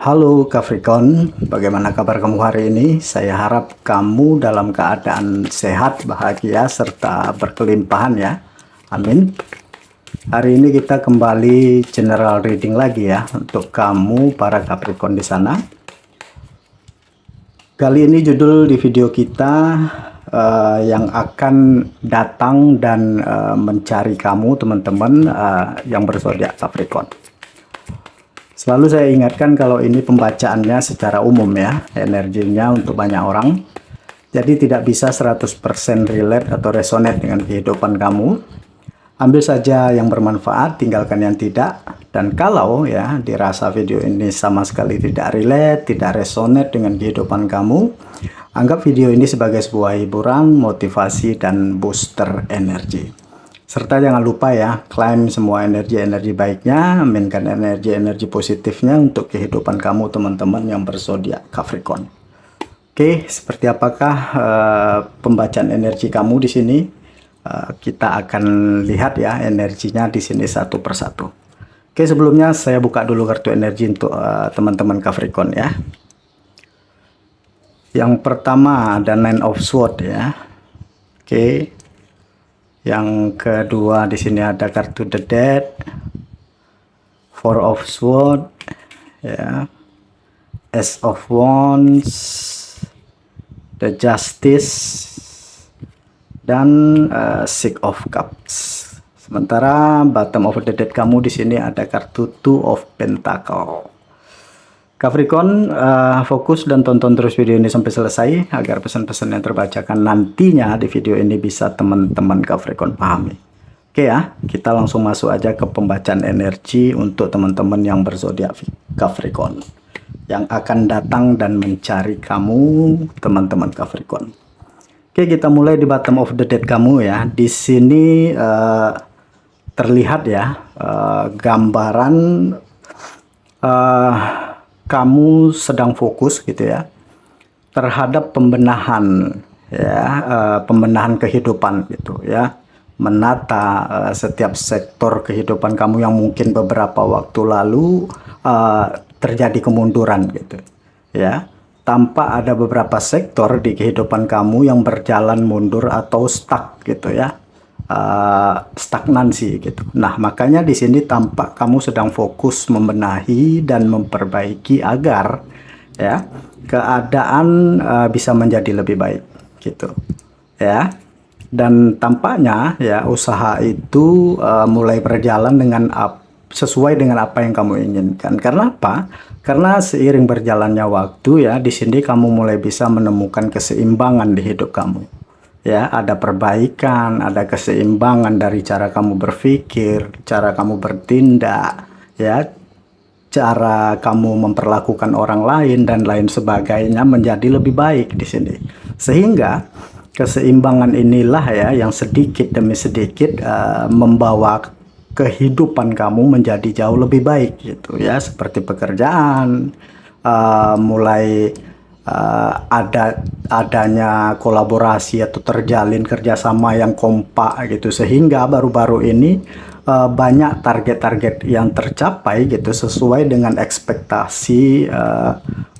Halo Capricorn, bagaimana kabar kamu hari ini? Saya harap kamu dalam keadaan sehat, bahagia, serta berkelimpahan ya. Amin. Hari ini kita kembali general reading lagi ya untuk kamu para Capricorn di sana. Kali ini judul di video kita yang akan datang dan mencari kamu teman-teman yang berzodiak Capricorn. Selalu saya ingatkan kalau ini pembacaannya secara umum ya, energinya untuk banyak orang. Jadi tidak bisa 100% relate atau resonate dengan kehidupan kamu. Ambil saja yang bermanfaat, tinggalkan yang tidak. Dan kalau ya dirasa video ini sama sekali tidak relate, tidak resonate dengan kehidupan kamu, anggap video ini sebagai sebuah hiburan, motivasi, dan booster energi. Serta jangan lupa ya, klaim semua energi-energi baiknya, aminkan energi-energi positifnya untuk kehidupan kamu teman-teman yang berzodiak Capricorn. Oke, seperti apakah pembacaan energi kamu di sini? Kita akan lihat ya energinya di sini satu persatu. Oke, sebelumnya saya buka dulu kartu energi untuk teman-teman Capricorn ya. Yang pertama ada Nine of Swords ya. Oke. Yang kedua di sini ada kartu The Dead, Four of Swords, ya, Ace of Wands, The Justice, dan Six of Cups. Sementara bottom of the deck kamu di sini ada kartu Two of Pentacles. Capricorn, fokus dan tonton terus video ini sampai selesai agar pesan-pesan yang terbacakan nantinya di video ini bisa teman-teman Capricorn pahami. Oke ya, kita langsung masuk aja ke pembacaan energi untuk teman-teman yang berzodiak Capricorn yang akan datang dan mencari kamu, teman-teman Capricorn. Oke, kita mulai di bottom of the deck kamu ya. Di sini terlihat ya gambaran kamu sedang fokus gitu ya terhadap pembenahan ya, pembenahan kehidupan gitu ya, menata setiap sektor kehidupan kamu yang mungkin beberapa waktu lalu terjadi kemunduran gitu ya. Tampak ada beberapa sektor di kehidupan kamu yang berjalan mundur atau stuck gitu ya, stagnansi gitu. Nah, makanya di sini tampak kamu sedang fokus membenahi dan memperbaiki agar ya keadaan bisa menjadi lebih baik gitu ya. Dan tampaknya ya usaha itu mulai berjalan dengan sesuai dengan apa yang kamu inginkan. Karena apa? Karena seiring berjalannya waktu ya, di sini kamu mulai bisa menemukan keseimbangan di hidup kamu. Ya, ada perbaikan, ada keseimbangan dari cara kamu berpikir, cara kamu bertindak, ya, cara kamu memperlakukan orang lain dan lain sebagainya menjadi lebih baik di sini. Sehingga keseimbangan inilah ya yang sedikit demi sedikit membawa kehidupan kamu menjadi jauh lebih baik gitu ya, seperti pekerjaan, mulai adanya kolaborasi atau terjalin kerjasama yang kompak gitu, sehingga baru-baru ini banyak target-target yang tercapai gitu sesuai dengan ekspektasi,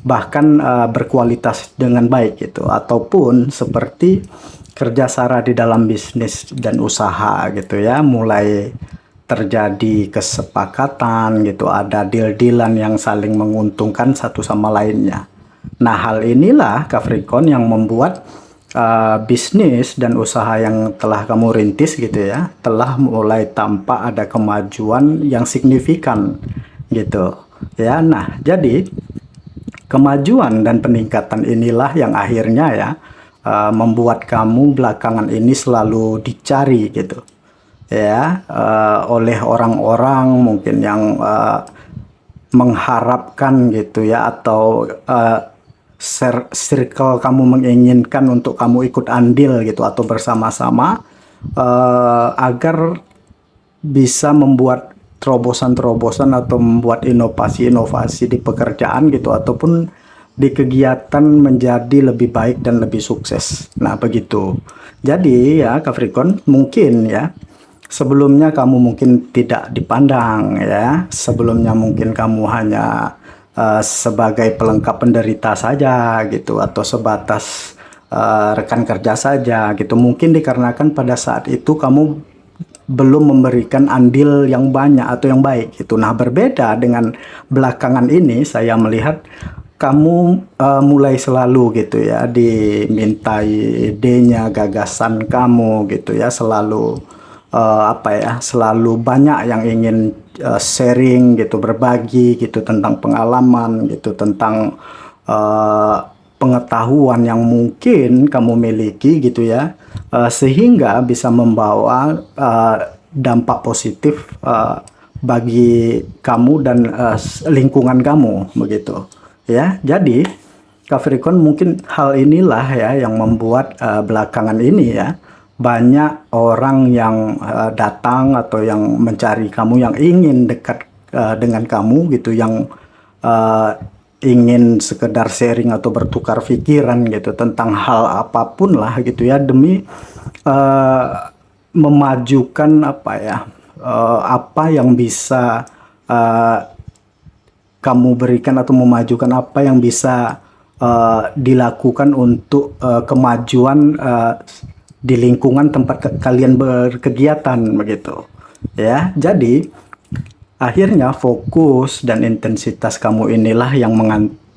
bahkan berkualitas dengan baik gitu, ataupun seperti kerjasama di dalam bisnis dan usaha gitu ya, mulai terjadi kesepakatan gitu, ada deal-dealan yang saling menguntungkan satu sama lainnya. Nah, hal inilah Capricorn yang membuat bisnis dan usaha yang telah kamu rintis gitu ya, telah mulai tampak ada kemajuan yang signifikan gitu ya. Nah, jadi kemajuan dan peningkatan inilah yang akhirnya ya membuat kamu belakangan ini selalu dicari gitu ya, oleh orang-orang mungkin yang mengharapkan gitu ya, atau circle kamu menginginkan untuk kamu ikut andil gitu atau bersama-sama agar bisa membuat terobosan-terobosan atau membuat inovasi-inovasi di pekerjaan gitu, ataupun di kegiatan menjadi lebih baik dan lebih sukses. Nah, begitu. Jadi ya Capricorn, mungkin ya sebelumnya kamu mungkin tidak dipandang ya, sebelumnya mungkin kamu hanya sebagai pelengkap penderita saja gitu, atau sebatas rekan kerja saja gitu. Mungkin dikarenakan pada saat itu kamu belum memberikan andil yang banyak atau yang baik gitu. Nah, berbeda dengan belakangan ini, saya melihat kamu mulai selalu gitu ya dimintai idenya, gagasan kamu gitu ya, selalu selalu banyak yang ingin sharing gitu, berbagi gitu tentang pengalaman gitu, tentang pengetahuan yang mungkin kamu miliki gitu ya, sehingga bisa membawa dampak positif bagi kamu dan lingkungan kamu begitu ya. Jadi Capricorn, mungkin hal inilah ya yang membuat belakangan ini ya banyak orang yang datang atau yang mencari kamu, yang ingin dekat dengan kamu gitu, yang ingin sekedar sharing atau bertukar pikiran gitu tentang hal apapun lah gitu ya, demi memajukan apa yang bisa kamu berikan, atau memajukan apa yang bisa dilakukan untuk kemajuan di lingkungan tempat kalian berkegiatan begitu ya. Jadi akhirnya fokus dan intensitas kamu inilah yang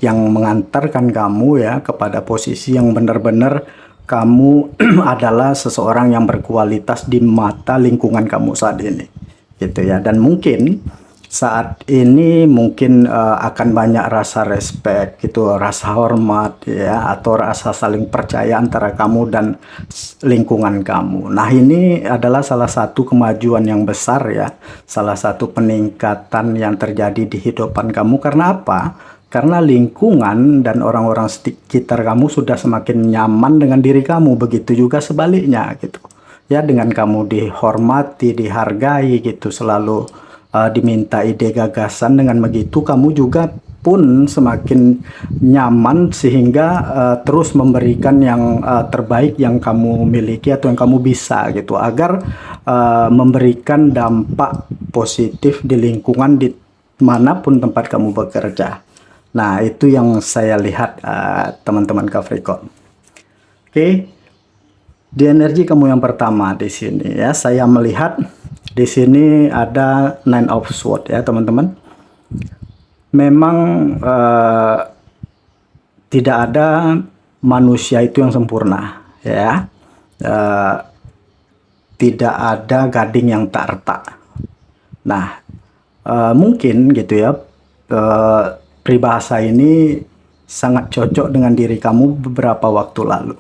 mengantarkan kamu ya kepada posisi yang benar-benar kamu adalah seseorang yang berkualitas di mata lingkungan kamu saat ini gitu ya. Dan mungkin saat ini mungkin akan banyak rasa respect gitu, rasa hormat ya, atau rasa saling percaya antara kamu dan lingkungan kamu. Nah, ini adalah salah satu kemajuan yang besar ya, salah satu peningkatan yang terjadi di kehidupan kamu. Karena apa? Karena lingkungan dan orang-orang sekitar kamu sudah semakin nyaman dengan diri kamu. Begitu juga sebaliknya gitu ya, dengan kamu dihormati, dihargai gitu, selalu diminta ide gagasan. Dengan begitu kamu juga pun semakin nyaman, sehingga terus memberikan yang terbaik yang kamu miliki atau yang kamu bisa gitu, agar memberikan dampak positif di lingkungan di manapun tempat kamu bekerja. Nah, itu yang saya lihat teman-teman Capricorn. Oke, di energi kamu yang pertama di sini ya, saya melihat di sini ada Nine of Swords ya teman-teman. Memang tidak ada manusia itu yang sempurna ya. Tidak ada gading yang tak retak. Nah, mungkin gitu ya, peribahasa ini sangat cocok dengan diri kamu beberapa waktu lalu.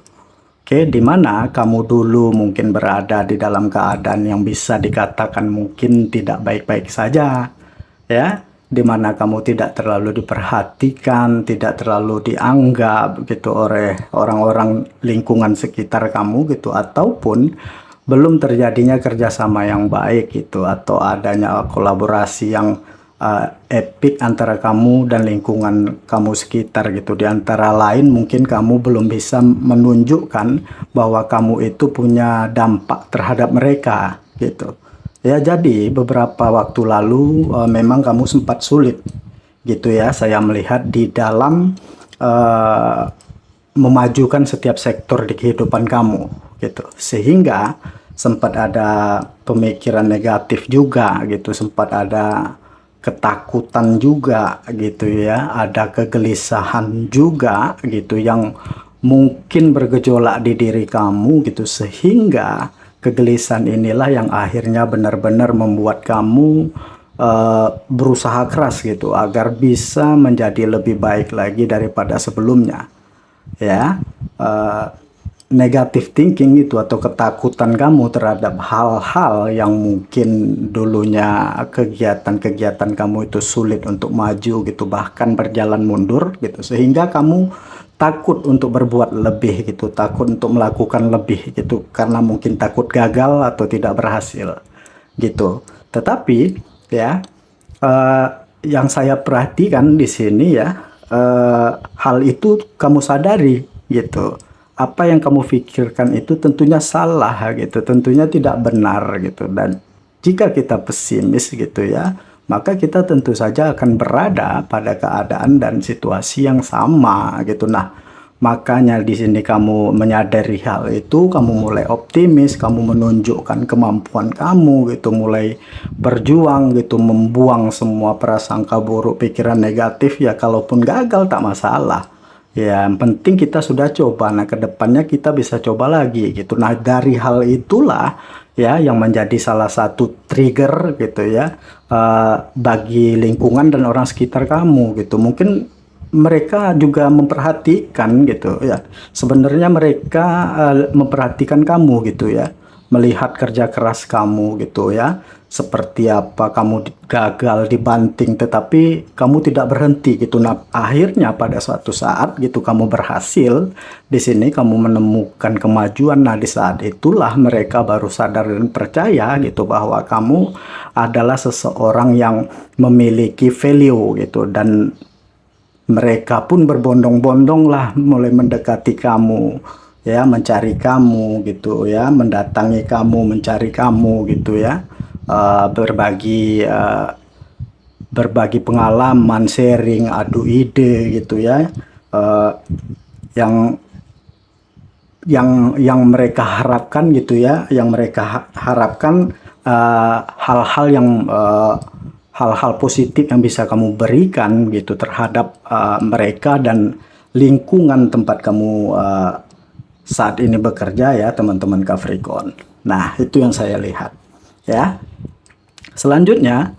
Oke, di mana kamu dulu mungkin berada di dalam keadaan yang bisa dikatakan mungkin tidak baik-baik saja, ya, di mana kamu tidak terlalu diperhatikan, tidak terlalu dianggap gitu oleh orang-orang lingkungan sekitar kamu gitu, ataupun belum terjadinya kerjasama yang baik gitu, atau adanya kolaborasi yang epic antara kamu dan lingkungan kamu sekitar gitu. Di antara lain mungkin kamu belum bisa menunjukkan bahwa kamu itu punya dampak terhadap mereka gitu ya. Jadi beberapa waktu lalu memang kamu sempat sulit gitu ya, saya melihat di dalam memajukan setiap sektor di kehidupan kamu gitu, sehingga sempat ada pemikiran negatif juga gitu, sempat ada ketakutan juga gitu ya, ada kegelisahan juga gitu yang mungkin bergejolak di diri kamu gitu, sehingga kegelisahan inilah yang akhirnya benar-benar membuat kamu berusaha keras gitu agar bisa menjadi lebih baik lagi daripada sebelumnya ya. Negative thinking itu atau ketakutan kamu terhadap hal-hal yang mungkin dulunya kegiatan-kegiatan kamu itu sulit untuk maju gitu, bahkan berjalan mundur gitu, sehingga kamu takut untuk berbuat lebih gitu, takut untuk melakukan lebih gitu, karena mungkin takut gagal atau tidak berhasil gitu. Tetapi ya, yang saya perhatikan di sini ya, hal itu kamu sadari gitu. Apa yang kamu pikirkan itu tentunya salah gitu, tentunya tidak benar gitu. Dan jika kita pesimis gitu ya, maka kita tentu saja akan berada pada keadaan dan situasi yang sama gitu. Nah, makanya di sini kamu menyadari hal itu, kamu mulai optimis, kamu menunjukkan kemampuan kamu gitu, mulai berjuang gitu, membuang semua prasangka buruk, pikiran negatif. Ya kalaupun gagal tak masalah. Ya, yang penting kita sudah coba. Nah, kedepannya kita bisa coba lagi gitu. Nah, dari hal itulah ya yang menjadi salah satu trigger gitu ya, bagi lingkungan dan orang sekitar kamu gitu. Mungkin mereka juga memperhatikan gitu ya. Sebenarnya mereka memperhatikan kamu gitu ya, melihat kerja keras kamu gitu ya, seperti apa kamu gagal dibanting tetapi kamu tidak berhenti gitu. Nah, akhirnya pada suatu saat gitu kamu berhasil di sini, kamu menemukan kemajuan. Nah, di saat itulah mereka baru sadar dan percaya gitu bahwa kamu adalah seseorang yang memiliki value gitu, dan mereka pun berbondong-bondong lah mulai mendekati kamu ya, mencari kamu gitu ya, mendatangi kamu, mencari kamu gitu ya. Berbagi pengalaman, sharing, adu ide gitu ya, yang mereka harapkan gitu ya, yang mereka harapkan hal-hal yang hal-hal positif yang bisa kamu berikan gitu terhadap mereka dan lingkungan tempat kamu saat ini bekerja ya, teman-teman Capricorn. Nah, itu yang saya lihat ya. Selanjutnya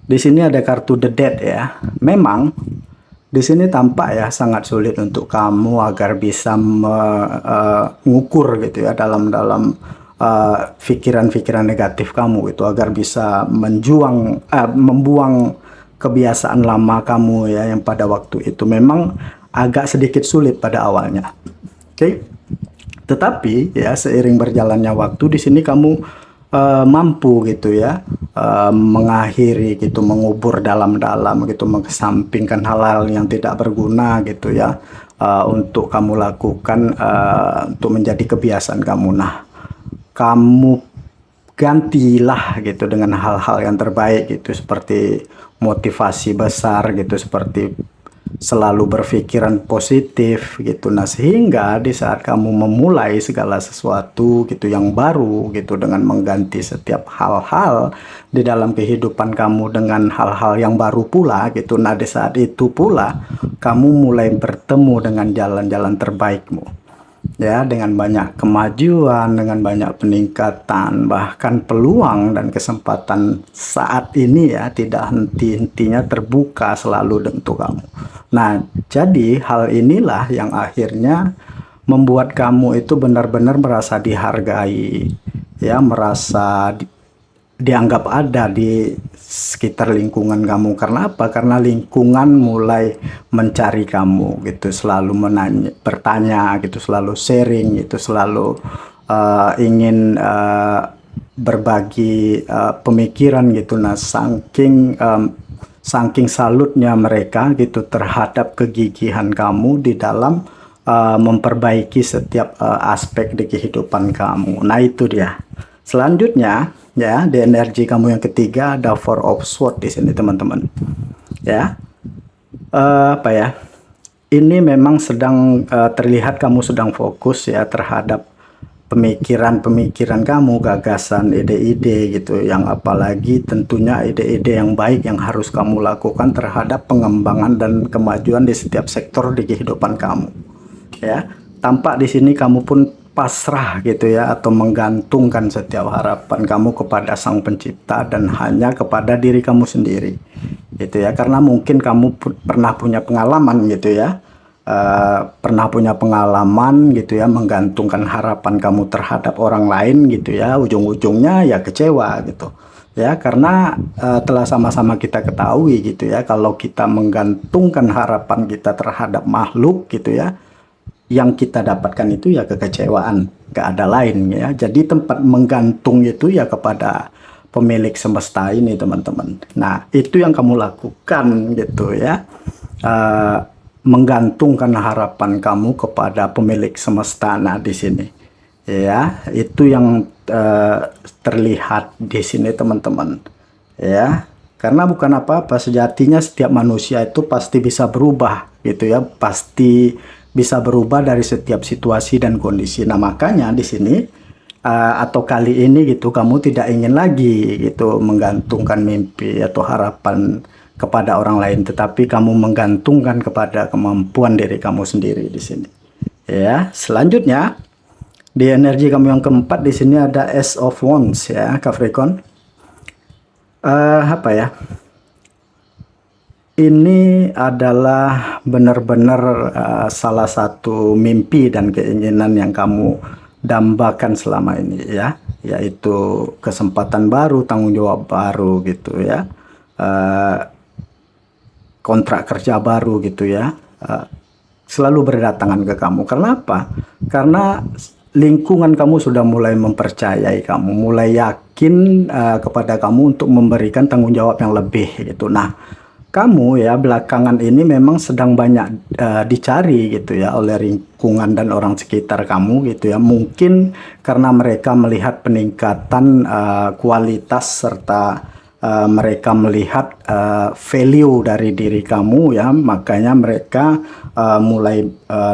di sini ada kartu The Dead ya. Memang di sini tampak ya sangat sulit untuk kamu agar bisa mengukur gitu ya dalam pikiran-pikiran negatif kamu itu, agar bisa membuang kebiasaan lama kamu ya, yang pada waktu itu memang agak sedikit sulit pada awalnya. Oke. Tetapi ya seiring berjalannya waktu di sini kamu mampu gitu ya, mengakhiri gitu, mengubur dalam-dalam gitu, mengesampingkan hal-hal yang tidak berguna gitu ya, untuk kamu lakukan, untuk menjadi kebiasaan kamu. Nah, kamu gantilah gitu dengan hal-hal yang terbaik gitu, seperti motivasi besar gitu, seperti selalu berpikiran positif gitu. Nah, sehingga di saat kamu memulai segala sesuatu gitu yang baru gitu, dengan mengganti setiap hal-hal di dalam kehidupan kamu dengan hal-hal yang baru pula gitu, nah di saat itu pula kamu mulai bertemu dengan jalan-jalan terbaikmu ya, dengan banyak kemajuan, dengan banyak peningkatan, bahkan peluang dan kesempatan saat ini ya tidak henti-hentinya terbuka selalu untuk kamu. Nah, jadi hal inilah yang akhirnya membuat kamu itu benar-benar merasa dihargai ya, merasa dianggap ada di sekitar lingkungan kamu. Karena apa? Karena lingkungan mulai mencari kamu gitu, selalu bertanya gitu, selalu sharing gitu, selalu ingin berbagi pemikiran gitu. Nah, saking salutnya mereka gitu terhadap kegigihan kamu di dalam memperbaiki setiap aspek di kehidupan kamu. Nah, itu dia. Selanjutnya ya, di energi kamu yang ketiga ada Four of Swords di sini, teman-teman. Ya, apa ya? Ini memang sedang terlihat kamu sedang fokus ya terhadap pemikiran-pemikiran kamu, gagasan, ide-ide gitu, yang apalagi tentunya ide-ide yang baik yang harus kamu lakukan terhadap pengembangan dan kemajuan di setiap sektor di kehidupan kamu. Ya, tampak di sini kamu pun pasrah gitu ya, atau menggantungkan setiap harapan kamu kepada Sang Pencipta dan hanya kepada diri kamu sendiri gitu ya, karena mungkin kamu pernah punya pengalaman gitu ya, gitu ya, menggantungkan harapan kamu terhadap orang lain gitu ya, ujung-ujungnya ya kecewa gitu ya, karena telah sama-sama kita ketahui gitu ya, kalau kita menggantungkan harapan kita terhadap makhluk gitu ya, yang kita dapatkan itu ya kekecewaan, gak ada lain ya. Jadi tempat menggantung itu ya kepada pemilik semesta ini, teman-teman. Nah, itu yang kamu lakukan gitu ya, menggantungkan harapan kamu kepada pemilik semesta. Nah, di sini ya, itu yang terlihat di sini, teman-teman ya. Karena bukan apa-apa, sejatinya setiap manusia itu pasti bisa berubah gitu ya, pasti bisa berubah dari setiap situasi dan kondisi. Nah, makanya di sini atau kali ini gitu kamu tidak ingin lagi gitu menggantungkan mimpi atau harapan kepada orang lain, tetapi kamu menggantungkan kepada kemampuan diri kamu sendiri di sini. Ya, selanjutnya di energi kamu yang keempat di sini ada Ace of Wands ya, Capricorn. Apa ya? Ini adalah benar-benar salah satu mimpi dan keinginan yang kamu dambakan selama ini ya, yaitu kesempatan baru, tanggung jawab baru gitu ya, kontrak kerja baru gitu ya, selalu berdatangan ke kamu. Karena apa? Karena lingkungan kamu sudah mulai mempercayai kamu, mulai yakin kepada kamu untuk memberikan tanggung jawab yang lebih gitu. Nah, kamu ya belakangan ini memang sedang banyak dicari gitu ya oleh lingkungan dan orang sekitar kamu gitu ya. Mungkin karena mereka melihat peningkatan kualitas serta mereka melihat value dari diri kamu ya, makanya mereka mulai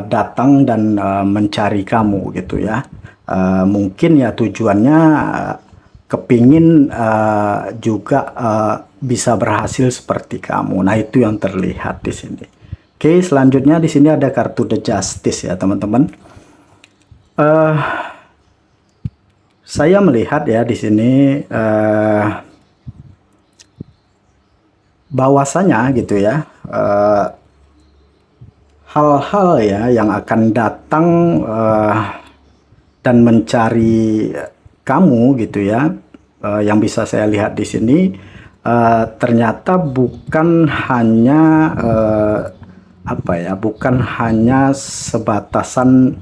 datang dan mencari kamu gitu ya. Mungkin ya tujuannya kepingin juga bisa berhasil seperti kamu. Nah, itu yang terlihat di sini. Oke, selanjutnya di sini ada kartu The Justice ya, teman-teman. Saya melihat ya di sini bahwasanya gitu ya, hal-hal ya yang akan datang dan mencari kamu gitu ya, yang bisa saya lihat di sini ternyata bukan hanya apa ya, bukan hanya sebatasan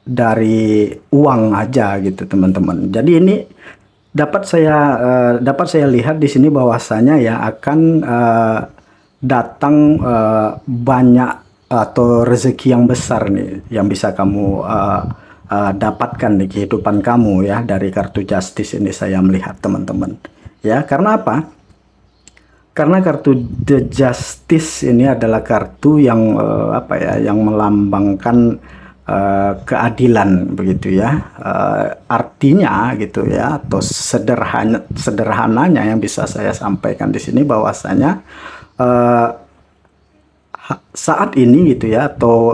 dari uang aja gitu teman-teman. Jadi ini dapat saya lihat di sini bahwasanya ya akan datang banyak atau rezeki yang besar nih yang bisa kamu dapatkan di kehidupan kamu ya dari kartu Justice ini saya melihat teman-teman. Ya, karena apa? Karena kartu The Justice ini adalah kartu yang apa ya, yang melambangkan keadilan begitu ya. Artinya gitu ya, atau sederhananya yang bisa saya sampaikan di sini bahwasanya saat ini gitu ya, atau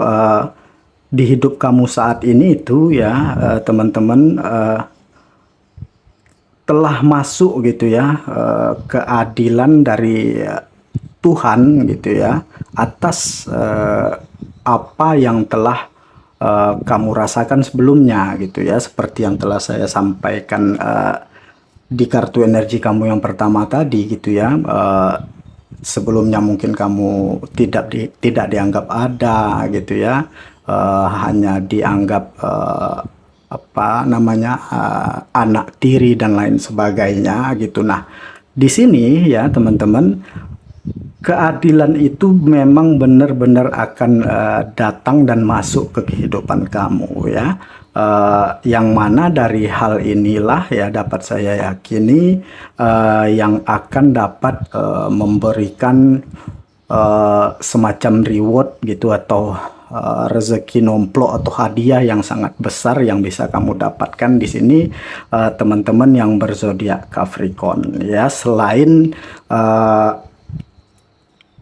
di hidup kamu saat ini itu ya teman-teman, telah masuk gitu ya keadilan dari Tuhan gitu ya atas apa yang telah kamu rasakan sebelumnya gitu ya, seperti yang telah saya sampaikan di kartu energi kamu yang pertama tadi gitu ya. Sebelumnya mungkin kamu tidak dianggap ada gitu ya, hanya dianggap apa namanya anak tiri dan lain sebagainya gitu. Nah, di sini ya teman-teman, keadilan itu memang benar-benar akan datang dan masuk ke kehidupan kamu ya. Yang mana dari hal inilah ya dapat saya yakini yang akan dapat memberikan semacam reward gitu, atau rezeki nomplok atau hadiah yang sangat besar yang bisa kamu dapatkan di sini teman-teman yang berzodiak Capricorn ya. Selain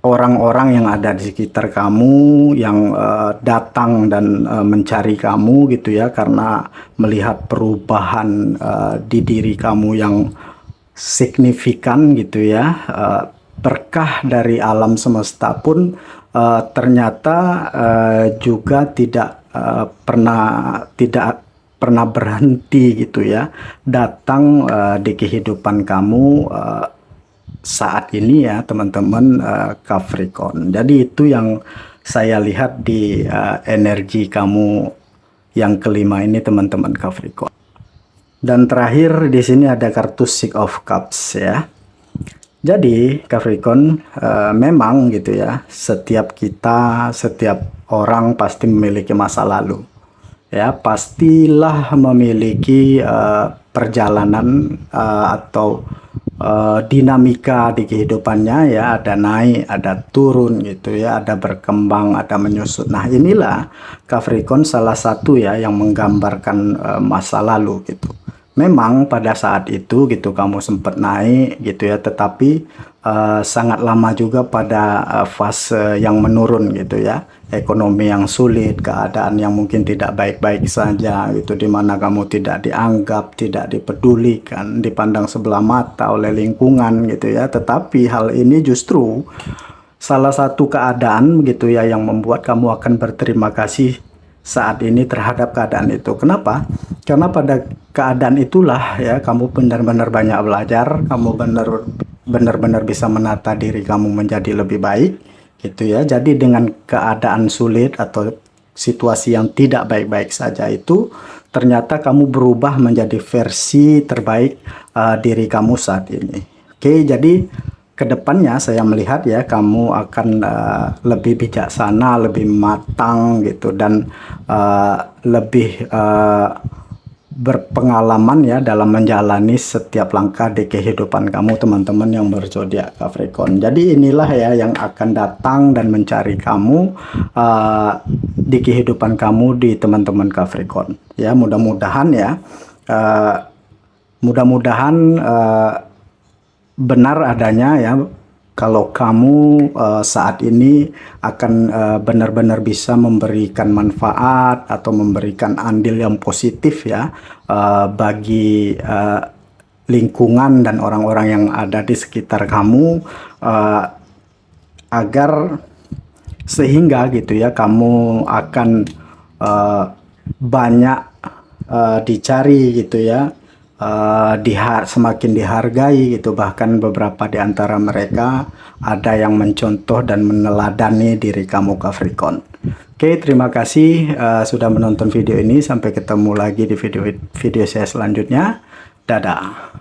orang-orang yang ada di sekitar kamu yang datang dan mencari kamu gitu ya, karena melihat perubahan di diri kamu yang signifikan gitu ya, berkah dari alam semesta pun ternyata juga tidak pernah berhenti gitu ya, datang di kehidupan kamu saat ini ya teman-teman Capricorn. Jadi itu yang saya lihat di energi kamu yang kelima ini teman-teman Capricorn. Dan terakhir di sini ada kartu Six of Cups ya. Jadi Capricorn, memang gitu ya, setiap orang pasti memiliki masa lalu ya, pastilah memiliki perjalanan atau dinamika di kehidupannya ya, ada naik, ada turun gitu ya, ada berkembang, ada menyusut. Nah, inilah Capricorn salah satu ya yang menggambarkan masa lalu gitu. Memang pada saat itu gitu kamu sempat naik gitu ya, tetapi sangat lama juga pada fase yang menurun gitu ya. Ekonomi yang sulit, keadaan yang mungkin tidak baik-baik saja gitu, dimana kamu tidak dianggap, tidak dipedulikan, dipandang sebelah mata oleh lingkungan gitu ya. Tetapi hal ini justru salah satu keadaan gitu ya yang membuat kamu akan berterima kasih saat ini terhadap keadaan itu. Kenapa? Karena pada keadaan itulah ya kamu benar-benar banyak belajar, kamu benar-benar bisa menata diri kamu menjadi lebih baik gitu ya. Jadi dengan keadaan sulit atau situasi yang tidak baik-baik saja itu, ternyata kamu berubah menjadi versi terbaik diri kamu saat ini. Oke, jadi kedepannya saya melihat ya kamu akan lebih bijaksana, lebih matang gitu, dan lebih berpengalaman ya dalam menjalani setiap langkah di kehidupan kamu, teman-teman yang berzodiak Capricorn. Jadi inilah ya yang akan datang dan mencari kamu di kehidupan kamu, di teman-teman Capricorn. Ya, mudah-mudahan ya, mudah-mudahan benar adanya ya, kalau kamu saat ini akan benar-benar bisa memberikan manfaat atau memberikan andil yang positif ya bagi lingkungan dan orang-orang yang ada di sekitar kamu, agar sehingga gitu ya kamu akan banyak dicari gitu ya, semakin dihargai gitu. Bahkan beberapa di antara mereka ada yang mencontoh dan meneladani diri kamu Capricorn. Oke, terima kasih sudah menonton video ini. Sampai ketemu lagi di video saya selanjutnya. Dadah.